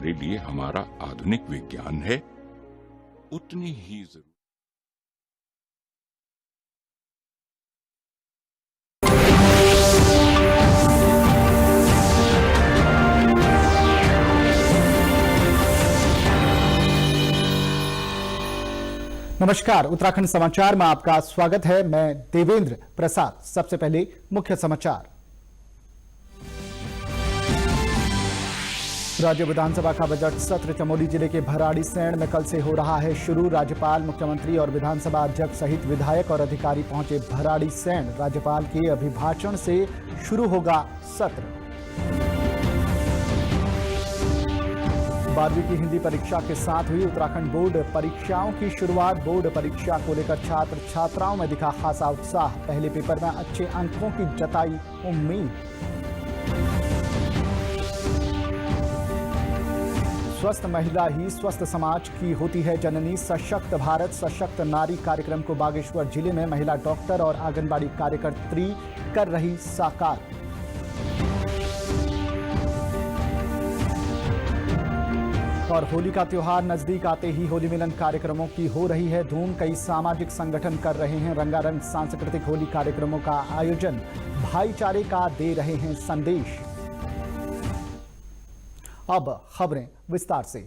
हमारे लिए हमारा आधुनिक विज्ञान है, उतनी ही जरूरी। नमस्कार, उत्तराखंड समाचार में आपका स्वागत है। मैं देवेंद्र प्रसाद। सबसे पहले मुख्य समाचार। राज्य विधानसभा का बजट सत्र चमोली जिले के भराड़ीसैंण में कल से हो रहा है शुरू। राज्यपाल, मुख्यमंत्री और विधानसभा अध्यक्ष सहित विधायक और अधिकारी पहुंचे भराड़ीसैंण। राज्यपाल के अभिभाषण से शुरू होगा सत्र। 12वीं की हिंदी परीक्षा के साथ हुई उत्तराखंड बोर्ड परीक्षाओं की शुरुआत। बोर्ड परीक्षा को लेकर छात्र छात्राओं में दिखा खासा उत्साह। पहले पेपर में अच्छे अंकों की जताई उम्मीद। स्वस्थ महिला ही स्वस्थ समाज की होती है जननी। सशक्त भारत सशक्त नारी कार्यक्रम को बागेश्वर जिले में महिला डॉक्टर और आंगनबाड़ी कार्यकर्त्री कर रही साकार। और होली का त्योहार नजदीक आते ही होली मिलन कार्यक्रमों की हो रही है धूम। कई सामाजिक संगठन कर रहे हैं रंगारंग सांस्कृतिक होली कार्यक्रमों का आयोजन। भाईचारे का दे रहे हैं संदेश। अब खबरें विस्तार से।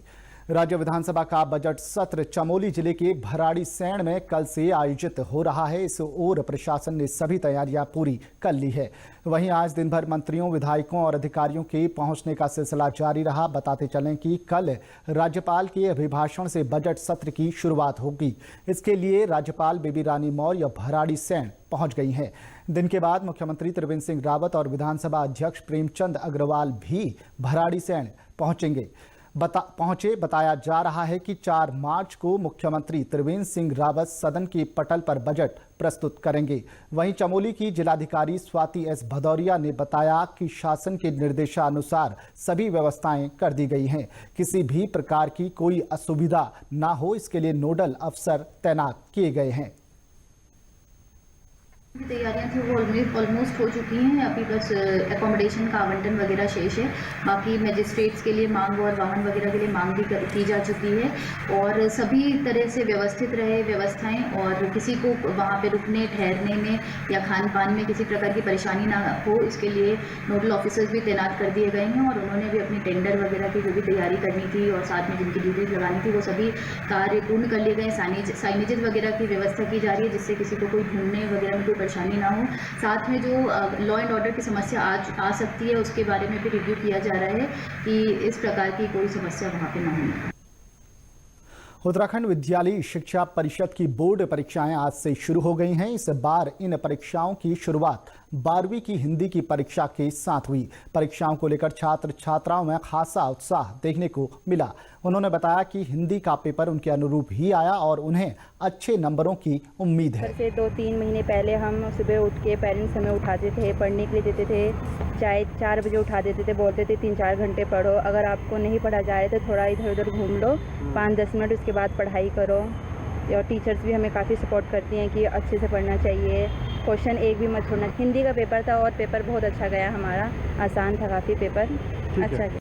राज्य विधानसभा का बजट सत्र चमोली जिले के भराड़ीसैंण में कल से आयोजित हो रहा है। इस ओर प्रशासन ने सभी तैयारियां पूरी कर ली है। वहीं आज दिन भर मंत्रियों, विधायकों और अधिकारियों के पहुंचने का सिलसिला जारी रहा। बताते चलें कि कल राज्यपाल के अभिभाषण से बजट सत्र की शुरुआत होगी। इसके लिए राज्यपाल बेबी रानी मौर्य भराड़ीसैंण पहुंच गई हैं। दिन के बाद मुख्यमंत्री त्रिवेंद्र सिंह रावत और विधानसभा अध्यक्ष प्रेमचंद अग्रवाल भी भराड़ीसैंण पहुंचेंगे। बताया जा रहा है कि 4 मार्च को मुख्यमंत्री त्रिवेंद्र सिंह रावत सदन के पटल पर बजट प्रस्तुत करेंगे। वहीं चमोली की जिलाधिकारी स्वाति एस भदौरिया ने बताया कि शासन के निर्देशानुसार सभी व्यवस्थाएं कर दी गई हैं। किसी भी प्रकार की कोई असुविधा ना हो, इसके लिए नोडल अफसर तैनात किए गए हैं। तैयारियां थी वो ऑलमोस्ट हो चुकी हैं। अभी बस एकोमोडेशन का आवंटन वगैरह शेष है। बाकी मजिस्ट्रेट्स के लिए मांग और वाहन वगैरह के लिए मांग भी की जा चुकी है और सभी तरह से व्यवस्थित रहे व्यवस्थाएं और किसी को वहां पे रुकने ठहरने में या खान पान में किसी प्रकार की परेशानी ना हो, इसके लिए नोडल ऑफिसर्स भी तैनात कर दिए गए हैं और उन्होंने भी अपनी टेंडर वगैरह की जो भी तैयारी करनी थी और साथ में जिनकी ड्यूटीज लगानी थी वो सभी कार्य पूर्ण कर लिए गए। साइनेजेस वगैरह की व्यवस्था की जा रही है जिससे किसी को कोई घूमने वगैरह में कोई परेशानी ना हो। साथ में जो लॉ एंड ऑर्डर की समस्या आ सकती है उसके बारे में भी रिव्यू किया जा रहा है कि इस प्रकार की कोई समस्या वहां पे ना हो। उत्तराखंड विद्यालयी शिक्षा परिषद की बोर्ड परीक्षाएं आज से शुरू हो गई हैं। इस बार इन परीक्षाओं की शुरुआत 12वीं की हिंदी की परीक्षा के साथ हुई। परीक्षाओं को लेकर छात्र छात्राओं में खासा उत्साह देखने को मिला। उन्होंने बताया कि हिंदी का पेपर उनके अनुरूप ही आया और उन्हें अच्छे नंबरों की उम्मीद है। 2-3 महीने पहले हम सुबह उठ के पेरेंट्स हमें उठाते थे, पढ़ने के लिए देते थे। चाहे 4 बजे उठा देते थे, बोलते थे 3-4 घंटे पढ़ो। अगर आपको नहीं पढ़ा जाए तो थोड़ा इधर उधर घूम लो 5-10 मिनट, उसके बाद पढ़ाई करो। और टीचर्स भी हमें काफ़ी सपोर्ट करती हैं कि अच्छे से पढ़ना चाहिए, क्वेश्चन एक भी मत छोड़ना। हिंदी का पेपर था और पेपर बहुत अच्छा गया हमारा, आसान था काफ़ी पेपर, अच्छा गया।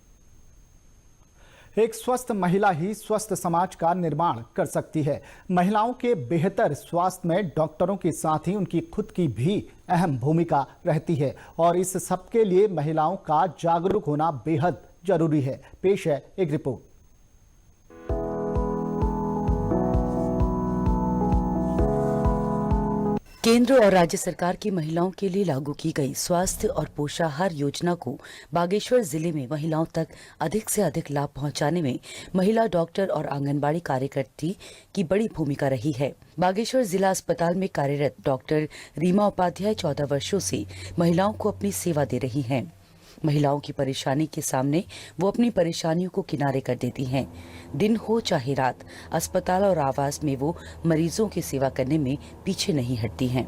एक स्वस्थ महिला ही स्वस्थ समाज का निर्माण कर सकती है। महिलाओं के बेहतर स्वास्थ्य में डॉक्टरों के साथ ही उनकी खुद की भी अहम भूमिका रहती है और इस सबके लिए महिलाओं का जागरूक होना बेहद जरूरी है। पेश है एक रिपोर्ट। केंद्र और राज्य सरकार की महिलाओं के लिए लागू की गई स्वास्थ्य और पोषाहार योजना को बागेश्वर जिले में महिलाओं तक अधिक से अधिक लाभ पहुंचाने में महिला डॉक्टर और आंगनबाड़ी कार्यकर्त्री की बड़ी भूमिका रही है। बागेश्वर जिला अस्पताल में कार्यरत डॉक्टर रीमा उपाध्याय 14 वर्षों से महिलाओं को अपनी सेवा दे रही हैं। महिलाओं की परेशानी के सामने वो अपनी परेशानियों को किनारे कर देती हैं। दिन हो चाहे रात, अस्पताल और आवास में वो मरीजों की सेवा करने में पीछे नहीं हटती हैं।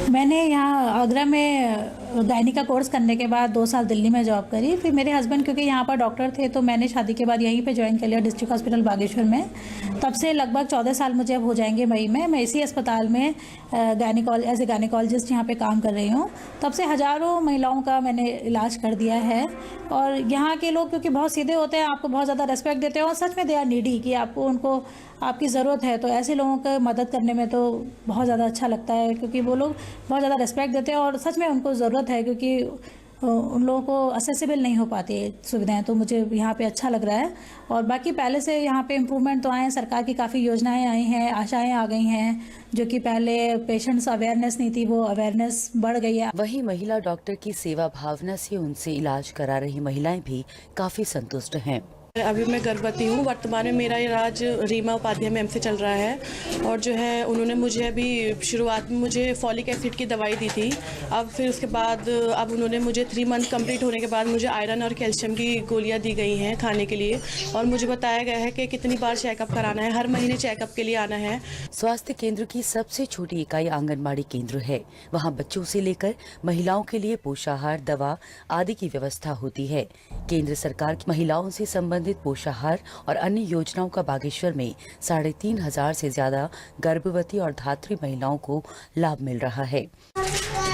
मैंने यहाँ आगरा में गायनी का कोर्स करने के बाद 2 साल दिल्ली में जॉब करी। फिर मेरे हस्बैंड क्योंकि यहाँ पर डॉक्टर थे तो मैंने शादी के बाद यहीं पे ज्वाइन कर लिया डिस्ट्रिक्ट हॉस्पिटल बागेश्वर में। तब से लगभग 14 साल मुझे अब हो जाएंगे मई में। मैं इसी अस्पताल में एज ए गायनिकोलॉजिस्ट यहाँ पे काम कर रही हूँ। तब से हज़ारों महिलाओं का मैंने इलाज कर दिया है। और यहाँ के लोग क्योंकि बहुत सीधे होते हैं, आपको बहुत ज़्यादा रेस्पेक्ट देते हैं और सच में दे आर नीडी कि आपको उनको आपकी ज़रूरत है, तो ऐसे लोगों को मदद करने में तो बहुत ज़्यादा अच्छा लगता है क्योंकि वो लोग बहुत ज़्यादा रिस्पेक्ट देते हैं और सच में उनको ज़रूरत है क्योंकि उन लोगों को असेसिबल नहीं हो पाती सुविधाएं। तो मुझे यहाँ पे अच्छा लग रहा है। और बाकी पहले से यहाँ पे इम्प्रूवमेंट तो आए हैं, सरकार की काफ़ी योजनाएं आई हैं, आशाएं आ गई हैं, जो कि पहले पेशेंट्स अवेयरनेस नहीं थी, वो अवेयरनेस बढ़ गई है। वहीं महिला डॉक्टर की सेवा भावना से उनसे इलाज करा रही महिलाएं भी काफी संतुष्ट हैं। अभी मैं गर्भवती हूँ। वर्तमान में मेरा इलाज रीमा उपाध्याय मैम से चल रहा है और जो है उन्होंने मुझे अभी शुरुआत में मुझे फॉलिक एसिड की दवाई दी थी। अब फिर उसके बाद अब उन्होंने मुझे 3 मंथ कंप्लीट होने के बाद मुझे आयरन और कैल्शियम की गोलियाँ दी गई हैं खाने के लिए और मुझे बताया गया है कि कितनी बार चेकअप कराना है, हर महीने चेकअप के लिए आना है। स्वास्थ्य केंद्र की सबसे छोटी इकाई आंगनबाड़ी केंद्र है। वहाँ बच्चों से लेकर महिलाओं के लिए पोषाहार, दवा आदि की व्यवस्था होती है। केंद्र सरकार की महिलाओं से संबंधित पोषाहार और अन्य योजनाओं का बागेश्वर में 3,500 से ज्यादा गर्भवती और धात्री महिलाओं को लाभ मिल रहा है।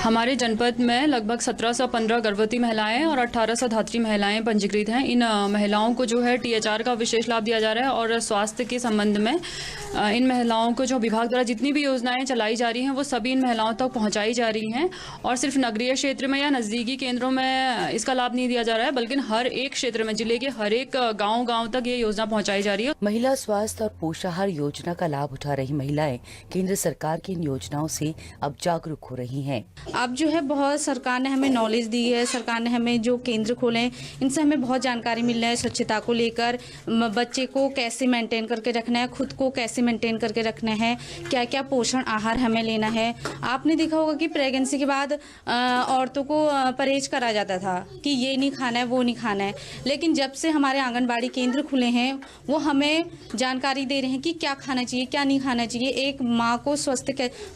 हमारे जनपद में लगभग 1715 गर्भवती महिलाएं और 1800 धात्री महिलाएं पंजीकृत हैं। इन महिलाओं को जो है THR का विशेष लाभ दिया जा रहा है और स्वास्थ्य के संबंध में इन महिलाओं को जो विभाग द्वारा जितनी भी योजनाएं चलाई जा रही हैं वो सभी इन महिलाओं तक पहुंचाई जा रही हैं और सिर्फ नगरीय क्षेत्र में या नज़दीकी केंद्रों में इसका लाभ नहीं दिया जा रहा है बल्कि हर एक क्षेत्र में, जिले के हर एक गाँव तक ये योजना पहुँचाई जा रही है। महिला स्वास्थ्य और पोषाहार योजना का लाभ उठा रही महिलाएं केंद्र सरकार की इन योजनाओं से अब जागरूक हो रही हैं। अब जो है बहुत सरकार ने हमें नॉलेज दी है, सरकार ने हमें जो केंद्र खोले हैं इनसे हमें बहुत जानकारी मिल रहा है स्वच्छता को लेकर, बच्चे को कैसे मेंटेन करके रखना है, खुद को कैसे मेंटेन करके रखना है, क्या क्या पोषण आहार हमें लेना है। आपने देखा होगा कि प्रेगनेंसी के बाद औरतों को परहेज करा जाता था कि ये नहीं खाना है, वो नहीं खाना है, लेकिन जब से हमारे आंगनबाड़ी केंद्र खुले हैं वो हमें जानकारी दे रहे हैं कि क्या खाना चाहिए, क्या नहीं खाना चाहिए। एक माँ को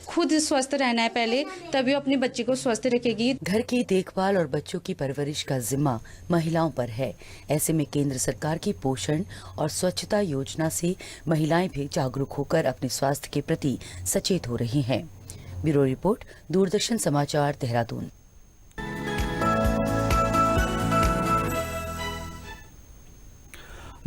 खुद स्वस्थ रहना है पहले, तभी वो अपने बच्चे को स्वस्थ रखेगी। घर की देखभाल और बच्चों की परवरिश का जिम्मा महिलाओं पर है। ऐसे में केंद्र सरकार की पोषण और स्वच्छता योजना से महिलाएं भी जागरूक होकर अपने स्वास्थ्य के प्रति सचेत हो रही हैं। ब्यूरो रिपोर्ट, दूरदर्शन समाचार, देहरादून।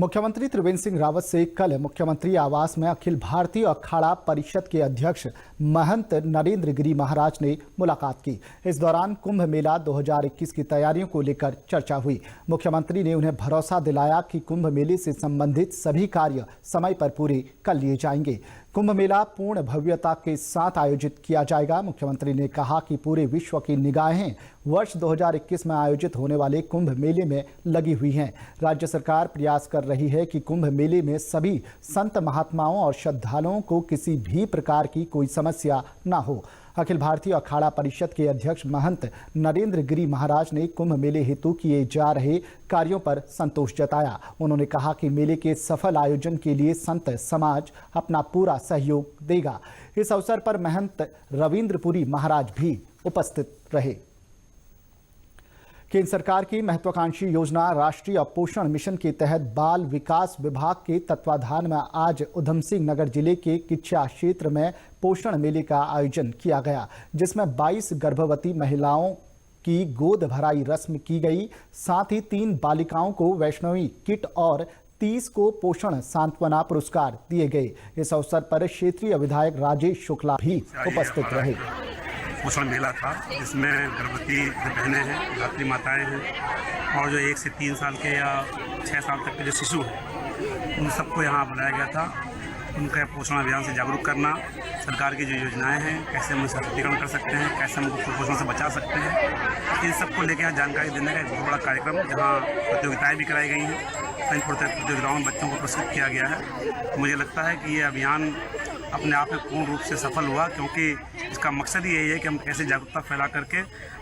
मुख्यमंत्री त्रिवेंद्र सिंह रावत से कल मुख्यमंत्री आवास में अखिल भारतीय अखाड़ा परिषद के अध्यक्ष महंत नरेंद्र गिरी महाराज ने मुलाकात की। इस दौरान कुंभ मेला 2021 की तैयारियों को लेकर चर्चा हुई। मुख्यमंत्री ने उन्हें भरोसा दिलाया कि कुंभ मेले से संबंधित सभी कार्य समय पर पूरे कर लिए जाएंगे। कुंभ मेला पूर्ण भव्यता के साथ आयोजित किया जाएगा। मुख्यमंत्री ने कहा कि पूरे विश्व की निगाहें वर्ष 2021 में आयोजित होने वाले कुंभ मेले में लगी हुई हैं। राज्य सरकार प्रयास कर रही है कि कुंभ मेले में सभी संत महात्माओं और श्रद्धालुओं को किसी भी प्रकार की कोई समस्या न हो। अखिल भारतीय अखाड़ा परिषद के अध्यक्ष महंत नरेंद्र गिरी महाराज ने कुंभ मेले हेतु किए जा रहे कार्यों पर संतोष जताया। उन्होंने कहा कि मेले के सफल आयोजन के लिए संत समाज अपना पूरा सहयोग देगा। इस अवसर पर महंत रविंद्रपुरी महाराज भी उपस्थित रहे। केंद्र सरकार की महत्वाकांक्षी योजना राष्ट्रीय पोषण मिशन के तहत बाल विकास विभाग के तत्वाधान में आज उधम सिंह नगर जिले के किच्छा क्षेत्र में पोषण मेले का आयोजन किया गया, जिसमें 22 गर्भवती महिलाओं की गोद भराई रस्म की गई। साथ ही 3 बालिकाओं को वैष्णवी किट और 30 को पोषण सांत्वना पुरस्कार दिए गए। इस अवसर पर क्षेत्रीय विधायक राजेश शुक्ला भी उपस्थित रहे। पोषण मेला था, इसमें गर्भवती बहनें हैं, धात्री माताएं हैं और जो 1 से 3 साल के या 6 साल तक के जो शिशु हैं उन सबको यहाँ बुलाया गया था। उनका पोषण अभियान से जागरूक करना, सरकार की जो योजनाएं हैं कैसे हम सशक्तिकरण कर सकते हैं, कैसे हम कुपोषण से बचा सकते हैं, इन सबको लेकर यहाँ जानकारी देने का एक बहुत बड़ा कार्यक्रम, जहाँ प्रतियोगिताएँ भी कराई गई हैं। कई प्रतियोगिताओं में बच्चों को पुरस्कृत किया गया है। मुझे लगता है कि ये अभियान अपने आप में पूर्ण रूप से सफल हुआ, क्योंकि इसका मकसद ही यही है कि हम कैसे जागरूकता फैला करके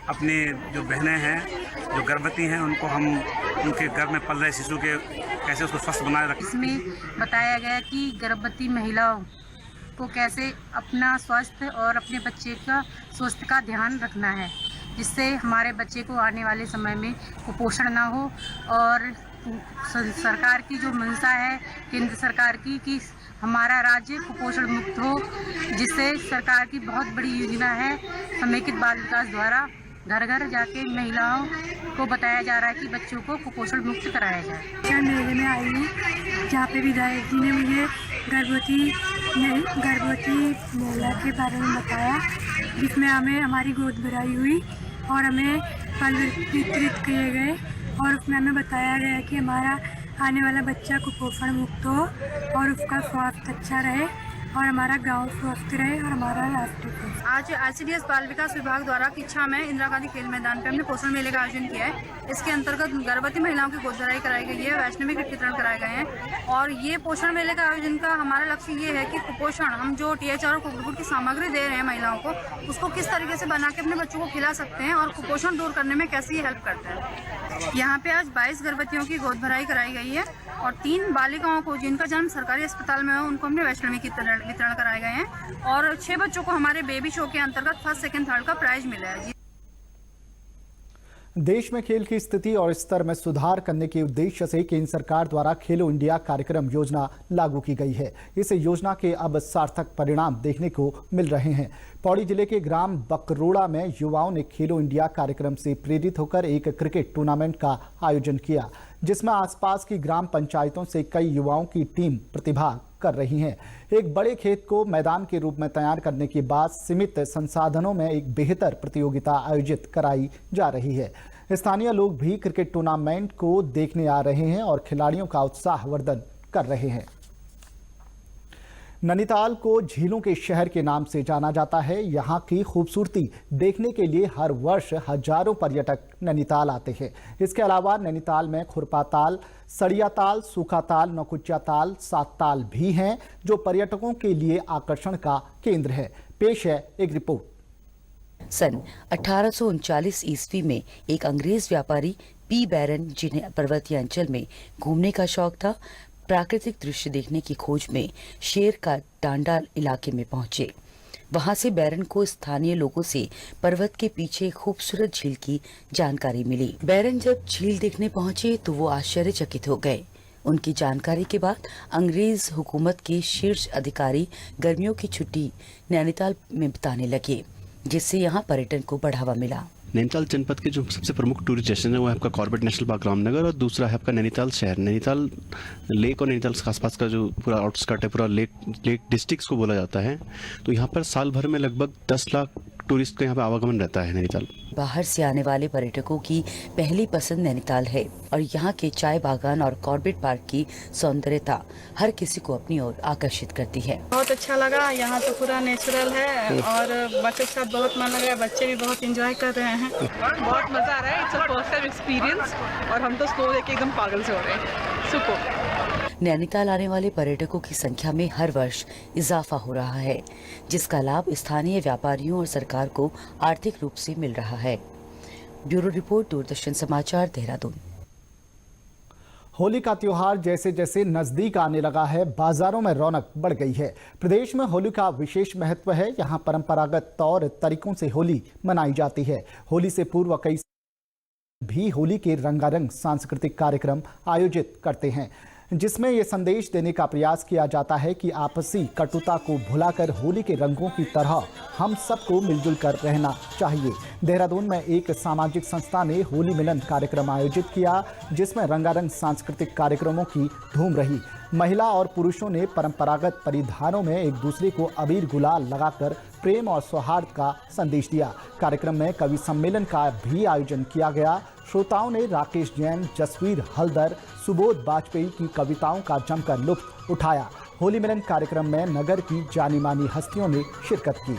अपने जो बहनें हैं, जो गर्भवती हैं, उनको हम उनके गर्भ में पल रहे शिशु के कैसे उसको स्वस्थ बनाए रखें। इसमें बताया गया कि गर्भवती महिलाओं को कैसे अपना स्वास्थ्य और अपने बच्चे का स्वास्थ्य का ध्यान रखना है, जिससे हमारे बच्चे को आने वाले समय में कुपोषण ना हो। और सरकार की जो मंशा है केंद्र सरकार की कि हमारा राज्य कुपोषण मुक्त हो, जिससे सरकार की बहुत बड़ी योजना है समेकित बाल विकास द्वारा घर घर जाके महिलाओं को बताया जा रहा है कि बच्चों को कुपोषण मुक्त कराया जाए। मैं मेले में आई हूँ जहाँ पे विधायक जी ने मुझे गर्भवती महिला के बारे में बताया, जिसमें हमें हमारी गोद भराई हुई और हमें फल वितरित किए गए और उसमें हमें बताया गया कि हमारा आने वाला बच्चा कुपोषण मुक्त हो और उसका स्वास्थ्य अच्छा रहे और हमारा गांव स्वस्थ रहे और हमारा राष्ट्र। आज ICDS बाल विकास विभाग द्वारा किच्छा में इंदिरा गांधी खेल मैदान पर हमने पोषण मेले का आयोजन किया है। इसके अंतर्गत गर्भवती महिलाओं की गोद भराई कराई गई है, वैष्णवी किट वितरण कराए गए हैं। और ये पोषण मेले का आयोजन का हमारा लक्ष्य ये है कि कुपोषण हम जो THR और कुपोषण की सामग्री दे रहे हैं महिलाओं को, उसको किस तरीके से बना के अपने बच्चों को खिला सकते हैं और कुपोषण दूर करने में कैसे ये हेल्प करता है। यहाँ पे आज 22 गर्भवतियों की गोद भराई कराई गई है और 3 बालिकाओं को जिनका जन्म सरकारी अस्पताल में हो उनको हमने वैष्णवी किट वितरण कराए गए हैं और 6 बच्चों को हमारे बेबी शो के अंतर्गत फर्स्ट, सेकंड, थर्ड का प्राइज मिला है। देश में खेल की स्थिति और स्तर में सुधार करने के उद्देश्य से केंद्र सरकार द्वारा खेलो इंडिया कार्यक्रम योजना लागू की गई है। इस योजना के अब सार्थक परिणाम देखने को मिल रहे हैं। पौड़ी जिले के ग्राम बकरोड़ा में युवाओं ने खेलो इंडिया कार्यक्रम से प्रेरित होकर एक क्रिकेट टूर्नामेंट का आयोजन किया, जिसमें आसपास की ग्राम पंचायतों से कई युवाओं की टीम प्रतिभाग कर रही हैं। एक बड़े खेत को मैदान के रूप में तैयार करने के बाद सीमित संसाधनों में एक बेहतर प्रतियोगिता आयोजित कराई जा रही है। स्थानीय लोग भी क्रिकेट टूर्नामेंट को देखने आ रहे हैं और खिलाड़ियों का उत्साहवर्धन कर रहे हैं। नैनीताल को झीलों के शहर के नाम से जाना जाता है। यहाँ की खूबसूरती देखने के लिए हर वर्ष हजारों पर्यटक नैनीताल आते हैं। इसके अलावा नैनीताल में खुरपा ताल, सड़िया ताल, सूखा ताल, नौकुचिया ताल, 7 ताल भी हैं जो पर्यटकों के लिए आकर्षण का केंद्र है। पेश है एक रिपोर्ट। सन 1839 ईस्वी में एक अंग्रेज व्यापारी पी बैरन, जिन्हें पर्वतीय अंचल में घूमने का शौक था, प्राकृतिक दृश्य देखने की खोज में शेर का डांडा इलाके में पहुंचे। वहां से बैरन को स्थानीय लोगों से पर्वत के पीछे खूबसूरत झील की जानकारी मिली। बैरन जब झील देखने पहुंचे तो वो आश्चर्यचकित हो गए। उनकी जानकारी के बाद अंग्रेज हुकूमत के शीर्ष अधिकारी गर्मियों की छुट्टी नैनीताल में बिताने लगे, जिससे यहाँ पर्यटन को बढ़ावा मिला। नैनीताल जनपद के जो सबसे प्रमुख टूरिस्ट स्टेशन है वो है आपका कॉर्बेट नेशनल पार्क रामनगर और दूसरा है आपका नैनीताल शहर। नैनीताल लेक और नैनीताल के आसपास का जो पूरा आउटस्कर्ट है, पूरा लेक डिस्ट्रिक्ट्स को बोला जाता है। तो यहाँ पर साल भर में लगभग 10 लाख टूरिस्ट का यहाँ पे आवागमन रहता है नैनीताल। बाहर से आने वाले पर्यटकों की पहली पसंद नैनीताल है और यहाँ के चाय बागान और कॉर्बेट पार्क की सौंदर्यता हर किसी को अपनी ओर आकर्षित करती है। बहुत अच्छा लगा, यहाँ तो पूरा नेचुरल है और बच्चों के साथ बहुत मन लगा, बच्चे भी बहुत एंजॉय कर रहे हैं। बहुत मजा आ रहा है, it's a first time experience और हम तो स्नो देख के एकदम पागल से हो रहे हैं। सुपर। नैनीताल आने वाले पर्यटकों की संख्या में हर वर्ष इजाफा हो रहा है, जिसका लाभ स्थानीय व्यापारियों और सरकार को आर्थिक रूप से मिल रहा है। ब्यूरो रिपोर्ट, दूरदर्शन समाचार, देहरादून। होली का त्योहार जैसे जैसे नजदीक आने लगा है, बाजारों में रौनक बढ़ गई है। प्रदेश में होली का विशेष महत्व है। यहाँ परंपरागत तौर तरीकों से होली मनाई जाती है। होली से पूर्व कई भी होली के रंगारंग सांस्कृतिक कार्यक्रम आयोजित करते हैं, जिसमें ये संदेश देने का प्रयास किया जाता है कि आपसी कटुता को भुलाकर होली के रंगों की तरह हम सबको मिलजुल कर रहना चाहिए। देहरादून में एक सामाजिक संस्था ने होली मिलन कार्यक्रम आयोजित किया, जिसमें रंगारंग सांस्कृतिक कार्यक्रमों की धूम रही। महिला और पुरुषों ने परंपरागत परिधानों में एक दूसरे को अबीर गुलाल लगाकर प्रेम और सौहार्द का संदेश दिया। कार्यक्रम में कवि सम्मेलन का भी आयोजन किया गया। श्रोताओं ने राकेश जैन, जसवीर हल्दर, सुबोध वाजपेयी की कविताओं का जमकर लुत्फ उठाया। होली मिलन कार्यक्रम में नगर की जानी मानी हस्तियों ने शिरकत की।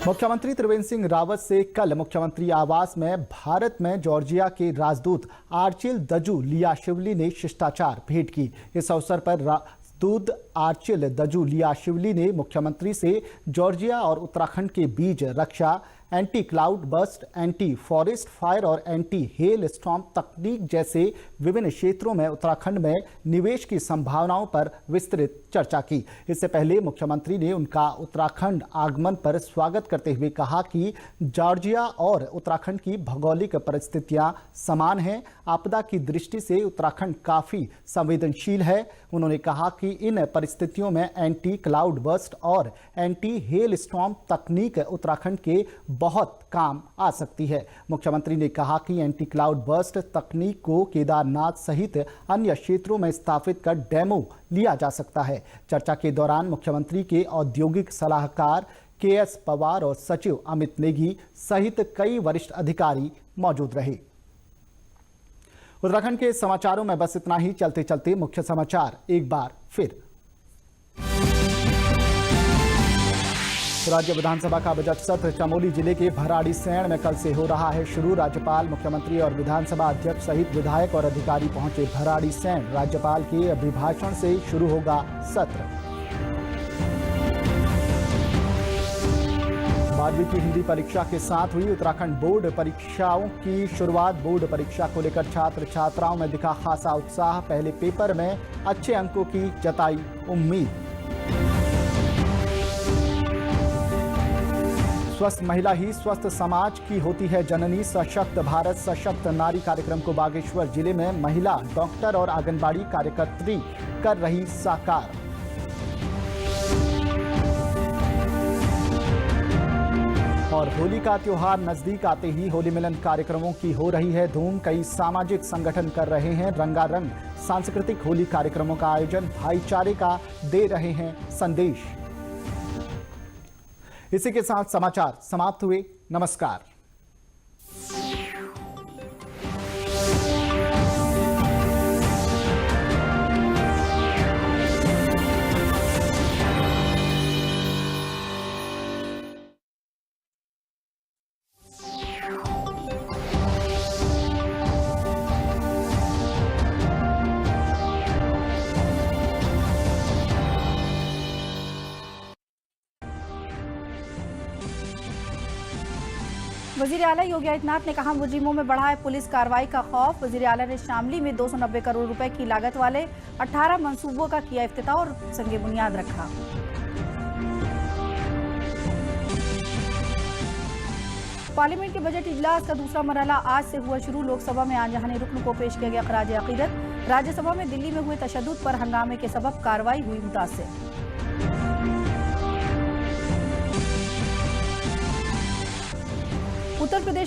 मुख्यमंत्री त्रिवेंद्र सिंह रावत से कल मुख्यमंत्री आवास में भारत में जॉर्जिया के राजदूत आर्चिल दजुलियाशिवली ने शिष्टाचार भेंट की। इस अवसर पर राजदूत आर्चिल दजुलियाशिवली ने मुख्यमंत्री से जॉर्जिया और उत्तराखंड के बीच रक्षा, anti cloud burst, anti forest fire और एंटी हेल स्टॉर्म तकनीक जैसे विभिन्न क्षेत्रों में उत्तराखंड में निवेश की संभावनाओं पर विस्तृत चर्चा की। इससे पहले मुख्यमंत्री ने उनका उत्तराखंड आगमन पर स्वागत करते हुए कहा कि जॉर्जिया और उत्तराखंड की भौगोलिक परिस्थितियां समान हैं। आपदा की दृष्टि से उत्तराखंड काफी संवेदनशील है। उन्होंने कहा कि इन परिस्थितियों में एंटी क्लाउड बर्स्ट और एंटी हेल स्टॉर्म तकनीक उत्तराखंड के बहुत काम आ सकती है। मुख्यमंत्री ने कहा कि एंटी क्लाउड बर्स्ट तकनीक को केदारनाथ सहित अन्य क्षेत्रों में स्थापित कर डेमो लिया जा सकता है। चर्चा के दौरान मुख्यमंत्री के औद्योगिक सलाहकार KS पवार और सचिव अमित नेगी सहित कई वरिष्ठ अधिकारी मौजूद रहे। उत्तराखंड के समाचारों में बस इतना ही। चलते चलते मुख्य समाचार एक बार फिर। राज्य विधानसभा का बजट सत्र चमोली जिले के भराड़ीसैंण में कल से हो रहा है शुरू। राज्यपाल, मुख्यमंत्री और विधानसभा अध्यक्ष सहित विधायक और अधिकारी पहुंचे भराड़ीसैंण। राज्यपाल के अभिभाषण से शुरू होगा सत्र। 12वीं की हिंदी परीक्षा के साथ हुई उत्तराखंड बोर्ड परीक्षाओं की शुरुआत। बोर्ड परीक्षा को लेकर छात्र छात्राओं में दिखा खासा उत्साह। पहले पेपर में अच्छे अंकों की जताई उम्मीद। स्वस्थ महिला ही स्वस्थ समाज की होती है जननी। सशक्त भारत सशक्त नारी कार्यक्रम को बागेश्वर जिले में महिला डॉक्टर और आंगनबाड़ी कार्यकर्त्री कर रही साकार। और होली का त्योहार नजदीक आते ही होली मिलन कार्यक्रमों की हो रही है धूम। कई सामाजिक संगठन कर रहे हैं रंगारंग सांस्कृतिक होली कार्यक्रमों का आयोजन। भाईचारे का दे रहे हैं संदेश। इसी के साथ समाचार समाप्त हुए। नमस्कार। वजीर आला योगी आदित्यनाथ ने कहा मुजरिमों में बढ़ा है पुलिस कार्रवाई का खौफ। वजीर आला ने शामली में 290 करोड़ रुपए की लागत वाले 18 मंसूबों का किया इफ्तिताह और संगे बुनियाद रखा। पार्लियामेंट के बजट इजलास का दूसरा मरहला आज से हुआ शुरू। लोकसभा में आन-जहानी रुकन को पेश किया गया खराज अकीदत। राज्यसभा में दिल्ली में हुए तशद्दुद पर हंगामे के सबब कार्रवाई हुई मुतासिर। उत्तर प्रदेश